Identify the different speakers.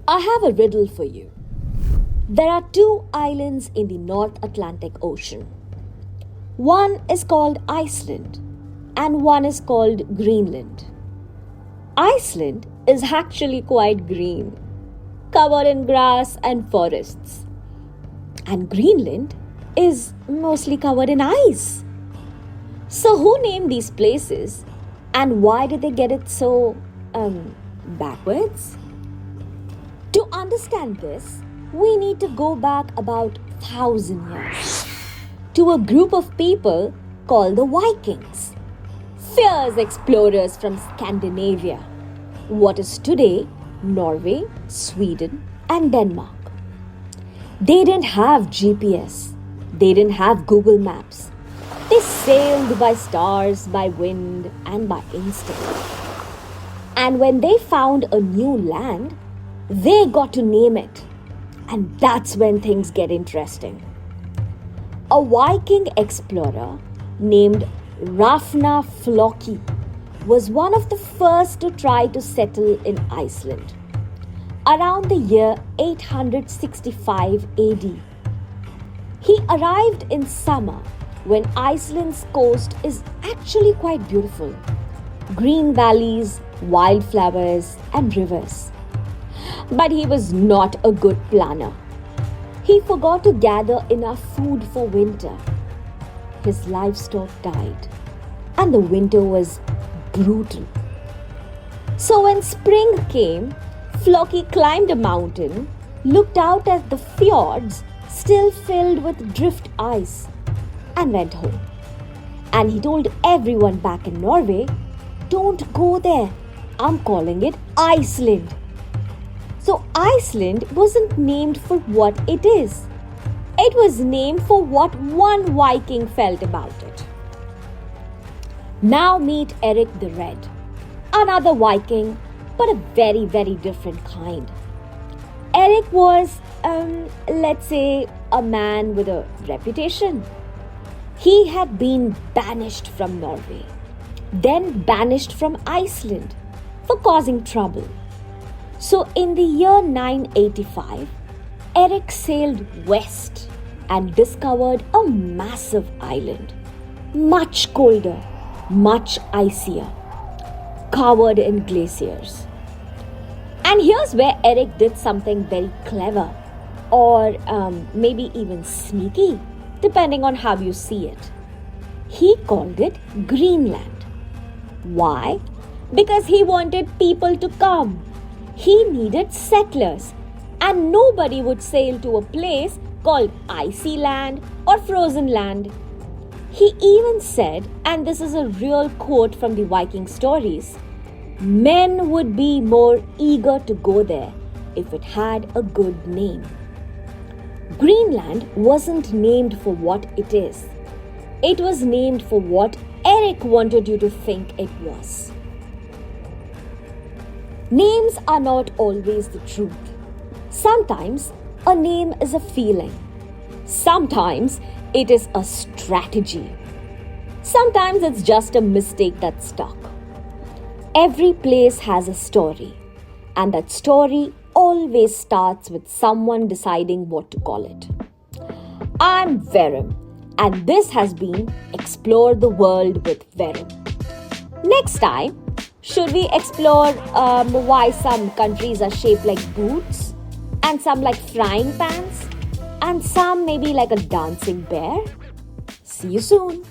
Speaker 1: I have a riddle for you. There are two islands in the North Atlantic Ocean. One is called Iceland and one is called Greenland. Iceland is actually quite green, covered in grass and forests. And Greenland is mostly covered in ice. So, who named these places and why did they get it so backwards? To understand this, we need to go back about 1,000 years to a group of people called the Vikings, fierce explorers from Scandinavia, what is today Norway, Sweden, and Denmark. They didn't have GPS, they didn't have Google Maps. They sailed by stars, by wind, and by instinct. And when they found a new land, they got to name it. And that's when things get interesting. A Viking explorer named Ragnar Floki was one of the first to try to settle in Iceland around the year 865 AD. He arrived in summer when Iceland's coast is actually quite beautiful. Green valleys, wildflowers, and rivers. But he was not a good planner. He forgot to gather enough food for winter. His livestock died, and the winter was brutal. So when spring came, Floki climbed a mountain, looked out at the fjords still filled with drift ice, and went home. And he told everyone back in Norway, "Don't go there. I'm calling it Iceland." So Iceland wasn't named for what it is. It was named for what one Viking felt about it. Now meet Eric the Red, another Viking, but a very, very different kind. Eric was, let's say, a man with a reputation. He had been banished from Norway, then banished from Iceland for causing trouble. So in the year 985, Eric sailed west and discovered a massive island, much colder, much icier, covered in glaciers. And here's where Eric did something very clever, or maybe even sneaky, depending on how you see it. He called it Greenland. Why? Because he wanted people to come. He needed settlers, and nobody would sail to a place called Icy Land or Frozen Land. He even said, and this is a real quote from the Viking stories, men would be more eager to go there if it had a good name. Greenland wasn't named for what it is. It was named for what Eric wanted you to think it was. Names are not always the truth. Sometimes a name is a feeling. Sometimes it is a strategy. Sometimes it's just a mistake that stuck. Every place has a story, and that story always starts with someone deciding what to call it. I'm Verum, and this has been Explore the World with Verum. Next time, should we explore why some countries are shaped like boots, and some like frying pans, and some maybe like a dancing bear? See you soon.